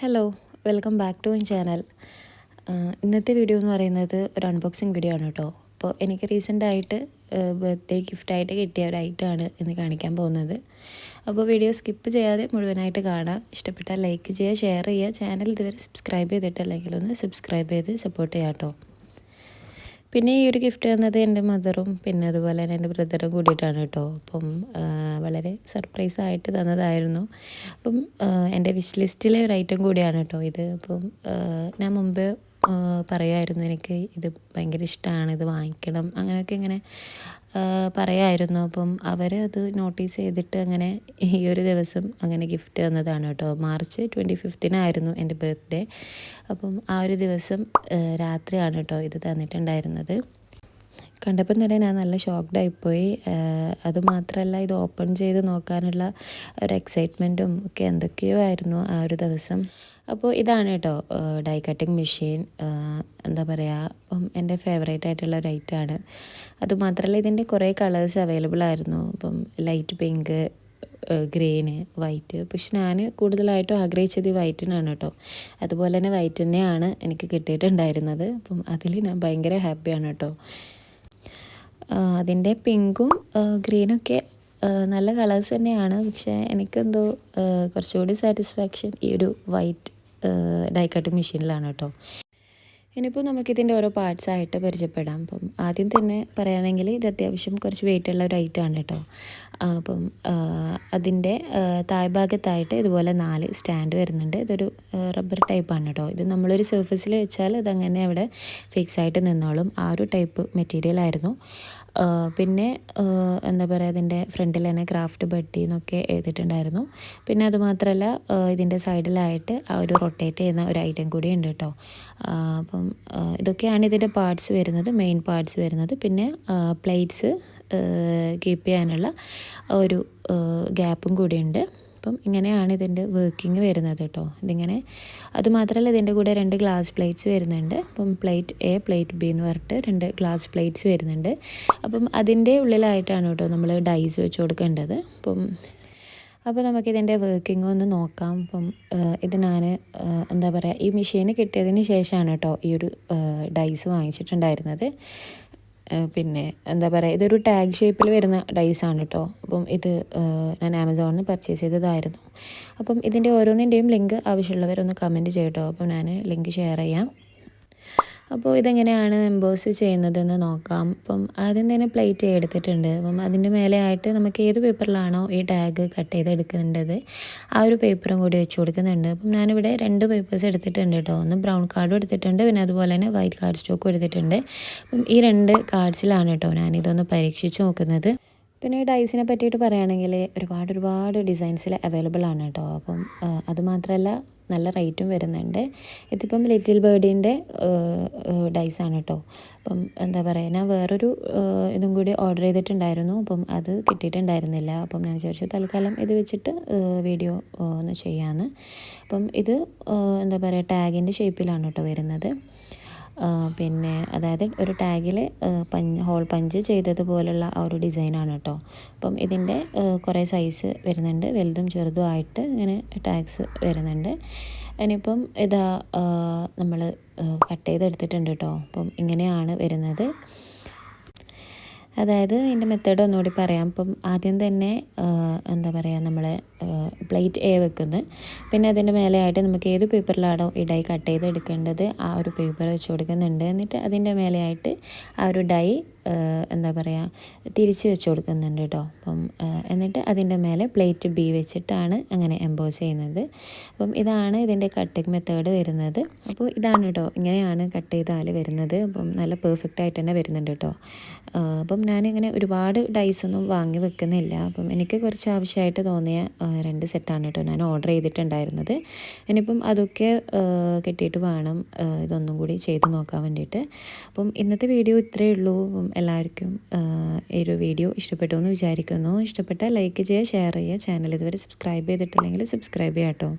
Hello, welcome back to my channel. ഇന്നത്തെ video എന്ന് പറയുന്നത് ഒരു അൺബോക്സിങ് വീഡിയോ ആണ് കേട്ടോ. അപ്പോൾ എനിക്ക് റീസെൻ്റായിട്ട് ബർത്ത്ഡേ ഗിഫ്റ്റായിട്ട് കിട്ടിയ ഒരു ഐറ്റമാണ് ഇന്ന് കാണിക്കാൻ പോകുന്നത്. അപ്പോൾ വീഡിയോ സ്കിപ്പ് ചെയ്യാതെ മുഴുവനായിട്ട് കാണാം. ഇഷ്ടപ്പെട്ടാൽ ലൈക്ക് ചെയ്യുക, ഷെയർ ചെയ്യുക. ചാനൽ ഇതുവരെ സബ്സ്ക്രൈബ് ചെയ്തിട്ടില്ലെങ്കിൽ ഒന്ന് സബ്സ്ക്രൈബ് ചെയ്ത് സപ്പോർട്ട് ചെയ്യാം കേട്ടോ. പിന്നെ ഈ ഒരു ഗിഫ്റ്റ് തന്നത് എൻ്റെ മദറും പിന്നെ അതുപോലെ തന്നെ എൻ്റെ ബ്രദറും കൂടിയിട്ടാണ് കേട്ടോ. അപ്പം വളരെ സർപ്രൈസായിട്ട് തന്നതായിരുന്നു. അപ്പം എൻ്റെ വിഷ് ലിസ്റ്റിലെ ഒരു ഐറ്റം കൂടിയാണ് കേട്ടോ ഇത്. അപ്പം ഞാൻ മുമ്പ് പറയുമായിരുന്നു എനിക്ക് ഇത് ഭയങ്കര ഇഷ്ടമാണ്, ഇത് വാങ്ങിക്കണം അങ്ങനെയൊക്കെ ഇങ്ങനെ പറയുമായിരുന്നു. അപ്പം അവർ അത് നോട്ടീസ് ചെയ്തിട്ട് അങ്ങനെ ഈ ഒരു ദിവസം അങ്ങനെ ഗിഫ്റ്റ് തന്നതാണ് കേട്ടോ. മാർച്ച് 25-നായിരുന്നു എൻ്റെ ബർത്ത്ഡേ. അപ്പം ആ ഒരു ദിവസം രാത്രിയാണ് കേട്ടോ ഇത് തന്നിട്ടുണ്ടായിരുന്നത്. കണ്ടപ്പം തന്നെ ഞാൻ നല്ല ഷോക്ക്ഡായിപ്പോയി. അതുമാത്രമല്ല ഇത് ഓപ്പൺ ചെയ്ത് നോക്കാനുള്ള ഒരു എക്സൈറ്റ്മെൻറ്റും ഒക്കെ എന്തൊക്കെയോ ആയിരുന്നു ആ ഒരു ദിവസം. അപ്പോൾ ഇതാണ് കേട്ടോ ഡൈ കട്ടിങ് മെഷീൻ. എന്താ പറയുക, എൻ്റെ ഫേവറേറ്റ് ആയിട്ടുള്ള ഒരു ഐറ്റമാണ്. അതുമാത്രമല്ല ഇതിൻ്റെ കുറേ കളേഴ്സ് അവൈലബിൾ ആയിരുന്നു. അപ്പം ലൈറ്റ് പിങ്ക്, ഗ്രീന്, വൈറ്റ്. പക്ഷെ ഞാൻ കൂടുതലായിട്ടും ആഗ്രഹിച്ചത് ഈ വൈറ്റിനാണ് കേട്ടോ. അതുപോലെ തന്നെ വൈറ്റ് തന്നെയാണ് എനിക്ക് കിട്ടിയിട്ടുണ്ടായിരുന്നത്. അപ്പം അതിൽ ഞാൻ ഭയങ്കര ഹാപ്പിയാണ് കേട്ടോ. അതിൻ്റെ പിങ്കും ഗ്രീനൊക്കെ നല്ല കളേഴ്സ് തന്നെയാണ്. പക്ഷേ എനിക്കെന്തോ കുറച്ചുകൂടി സാറ്റിസ്ഫാക്ഷൻ ഈ ഒരു വൈറ്റ് ഡൈ കട്ടിങ് മെഷീനിലാണ് കേട്ടോ. ഇനിയിപ്പോൾ നമുക്കിതിൻ്റെ ഓരോ പാർട്സായിട്ട് പരിചയപ്പെടാം. അപ്പം ആദ്യം തന്നെ പറയുകയാണെങ്കിൽ ഇത് അത്യാവശ്യം കുറച്ച് വെയിറ്റുള്ള ഒരു ഐറ്റമാണ് കേട്ടോ. അപ്പം അതിൻ്റെ താഴ്ഭാഗത്തായിട്ട് ഇതുപോലെ 4 സ്റ്റാൻഡ് വരുന്നുണ്ട്. ഇതൊരു റബ്ബർ ടൈപ്പാണ് കേട്ടോ. ഇത് നമ്മളൊരു സർഫസിൽ വെച്ചാൽ അതങ്ങനെ അവിടെ ഫിക്സ് ആയിട്ട് നിന്നോളും. ആ ഒരു ടൈപ്പ് മെറ്റീരിയലായിരുന്നു. പിന്നെ എന്താ പറയുക, ഇതിൻ്റെ ഫ്രണ്ടിൽ തന്നെ ക്രാഫ്റ്റ് ബഡ്ഡി എന്നൊക്കെ എഴുതിയിട്ടുണ്ടായിരുന്നു. പിന്നെ അതുമാത്രമല്ല ഇതിൻ്റെ സൈഡിലായിട്ട് ആ ഒരു റൊട്ടേറ്റ് ചെയ്യുന്ന ഒരു ഐറ്റം കൂടി ഉണ്ട് കേട്ടോ. അപ്പം ഇതൊക്കെയാണ് ഇതിൻ്റെ പാർട്സ് വരുന്നത്, മെയിൻ പാർട്സ് വരുന്നത്. പിന്നെ പ്ലേറ്റ്സ് കീപ്പ് ചെയ്യാനുള്ള ഒരു ഗ്യാപ്പും കൂടിയുണ്ട്. അപ്പം ഇങ്ങനെയാണ് ഇതിൻ്റെ വർക്കിംഗ് വരുന്നത് കേട്ടോ. ഇതിങ്ങനെ അതുമാത്രമല്ല ഇതിൻ്റെ കൂടെ 2 ഗ്ലാസ് പ്ലേറ്റ്സ് വരുന്നുണ്ട്. അപ്പം പ്ലേറ്റ് എ, പ്ലേറ്റ് ബി എന്ന് പറഞ്ഞിട്ട് 2 ഗ്ലാസ് പ്ലേറ്റ്സ് വരുന്നുണ്ട്. അപ്പം അതിൻ്റെ ഉള്ളിലായിട്ടാണ് കേട്ടോ നമ്മൾ ഡൈസ് വെച്ച് കൊടുക്കേണ്ടത്. അപ്പോൾ നമുക്കിതിൻ്റെ വർക്കിംഗ് ഒന്ന് നോക്കാം. അപ്പം ഇത് ഞാൻ എന്താ പറയുക, ഈ മെഷീൻ കിട്ടിയതിന് ശേഷമാണ് കേട്ടോ ഈ ഒരു ഡൈസ് വാങ്ങിച്ചിട്ടുണ്ടായിരുന്നത്. പിന്നെ എന്താ പറയുക, ഇതൊരു ടാഗ് ഷേപ്പിൽ വരുന്ന ഡൈസാണ് കേട്ടോ. അപ്പം ഇത് ഞാൻ ആമസോണിൽ നിന്ന് പർച്ചേസ് ചെയ്തതായിരുന്നു. അപ്പം ഇതിൻ്റെ ഓരോന്നിൻ്റെയും ലിങ്ക് ആവശ്യമുള്ളവരൊന്ന് കമൻറ്റ് ചെയ്യട്ടോ. അപ്പം ഞാൻ ലിങ്ക് ഷെയർ ചെയ്യാം. അപ്പോൾ ഇതെങ്ങനെയാണ് എംബോസ് ചെയ്യുന്നതെന്ന് നോക്കാം. അപ്പം ആദ്യം തന്നെ പ്ലേറ്റ് എടുത്തിട്ടുണ്ട്. അപ്പം അതിൻ്റെ മേലെ ആയിട്ട് നമുക്ക് ഏത് പേപ്പറിലാണോ ഈ ടാഗ് കട്ട് ചെയ്ത് എടുക്കേണ്ടത് ആ ഒരു പേപ്പറും കൂടി വെച്ച് കൊടുക്കുന്നുണ്ട്. അപ്പം ഞാനിവിടെ 2 പേപ്പേഴ്സ് എടുത്തിട്ടുണ്ട് കേട്ടോ. ഒന്ന് ബ്രൗൺ കാർഡും എടുത്തിട്ടുണ്ട്, പിന്നെ അതുപോലെ തന്നെ വൈറ്റ് കാർഡ് സ്റ്റോക്കും എടുത്തിട്ടുണ്ട്. അപ്പം ഈ 2 കാർഡ്സിലാണ് കേട്ടോ ഞാനിതൊന്ന് പരീക്ഷിച്ച് നോക്കുന്നത്. പിന്നെ ഈ ഡൈസിനെ പറ്റിയിട്ട് പറയുകയാണെങ്കിൽ ഒരുപാട് ഡിസൈൻസിൽ അവൈലബിൾ ആണ് കേട്ടോ. അപ്പം അതുമാത്രമല്ല നല്ല റേറ്റും വരുന്നുണ്ട്. ഇതിപ്പം ലിറ്റിൽ ബേർഡിൻ്റെ ഡൈസാണ് കേട്ടോ. അപ്പം എന്താ പറയുക, ഞാൻ വേറൊരു ഇതും കൂടി ഓർഡർ ചെയ്തിട്ടുണ്ടായിരുന്നു. അപ്പം അത് കിട്ടിയിട്ടുണ്ടായിരുന്നില്ല. അപ്പം ഞാൻ വിചാരിച്ചു തൽക്കാലം ഇത് വെച്ചിട്ട് വീഡിയോ ഒന്ന് ചെയ്യാമെന്ന്. അപ്പം ഇത് എന്താ പറയുക, ടാഗിൻ്റെ ഷേപ്പിലാണ് കേട്ടോ വരുന്നത്. പിന്നെ അതായത് ഒരു ടാഗിൽ ഹോൾ പഞ്ച് ചെയ്തതുപോലുള്ള ആ ഒരു ഡിസൈനാണ് കേട്ടോ. അപ്പം ഇതിൻ്റെ കുറേ സൈസ് വരുന്നുണ്ട്, വലുതും ചെറുതും ആയിട്ട് ഇങ്ങനെ ടാഗ്സ് വരുന്നുണ്ട്. ഇനിയിപ്പം ഇതാ നമ്മൾ കട്ട് ചെയ്തെടുത്തിട്ടുണ്ട് കേട്ടോ. അപ്പം ഇങ്ങനെയാണ് വരുന്നത്. അതായത് ഇതിൻ്റെ മെത്തേഡ് ഒന്നുകൂടി പറയാം. അപ്പം ആദ്യം തന്നെ എന്താ പറയുക, നമ്മൾ പ്ലേറ്റ് എ വെക്കുന്നത്. പിന്നെ അതിൻ്റെ മേലെയായിട്ട് നമുക്ക് ഏത് പേപ്പറിലാണോ ഈ ഡൈ കട്ട് ചെയ്ത് എടുക്കേണ്ടത് ആ ഒരു പേപ്പർ വെച്ച് കൊടുക്കുന്നുണ്ട്. എന്നിട്ട് അതിൻ്റെ മേലെയായിട്ട് ആ ഒരു ഡൈ എന്താ പറയുക തിരിച്ച് വെച്ച് കൊടുക്കുന്നുണ്ട് കേട്ടോ. അപ്പം എന്നിട്ട് അതിൻ്റെ മേലെ പ്ലേറ്റ് ബി വെച്ചിട്ടാണ് അങ്ങനെ എംബോസ് ചെയ്യുന്നത്. അപ്പം ഇതാണ് ഇതിൻ്റെ കട്ടിങ് മെത്തേഡ് വരുന്നത്. അപ്പോൾ ഇതാണ് കേട്ടോ, ഇങ്ങനെയാണ് കട്ട് ചെയ്താൽ വരുന്നത്. അപ്പം നല്ല പെർഫെക്റ്റ് ആയിട്ട് തന്നെ വരുന്നുണ്ട് കേട്ടോ. അപ്പം ഞാനിങ്ങനെ ഒരുപാട് ഡൈസൊന്നും വാങ്ങി വെക്കുന്നില്ല. അപ്പം എനിക്ക് കുറച്ച് ആവശ്യമായിട്ട് തോന്നിയ 2 സെറ്റാണ് കേട്ടോ ഞാൻ ഓർഡർ ചെയ്തിട്ടുണ്ടായിരുന്നത്. ഇനിയിപ്പം അതൊക്കെ കിട്ടിയിട്ട് വേണം ഇതൊന്നും കൂടി ചെയ്ത് നോക്കാൻ വേണ്ടിയിട്ട്. അപ്പം ഇന്നത്തെ വീഡിയോ ഇത്രയേ ഉള്ളൂ. എല്ലാവർക്കും ഈ ഒരു വീഡിയോ ഇഷ്ടപ്പെട്ടു എന്ന് വിചാരിക്കുന്നു. ഇഷ്ടപ്പെട്ടാൽ ലൈക്ക് ചെയ്യുക, ഷെയർ ചെയ്യുക. ചാനൽ ഇതുവരെ സബ്സ്ക്രൈബ് ചെയ്തിട്ടില്ലെങ്കിൽ സബ്സ്ക്രൈബ് ചെയ്യാം കേട്ടോ.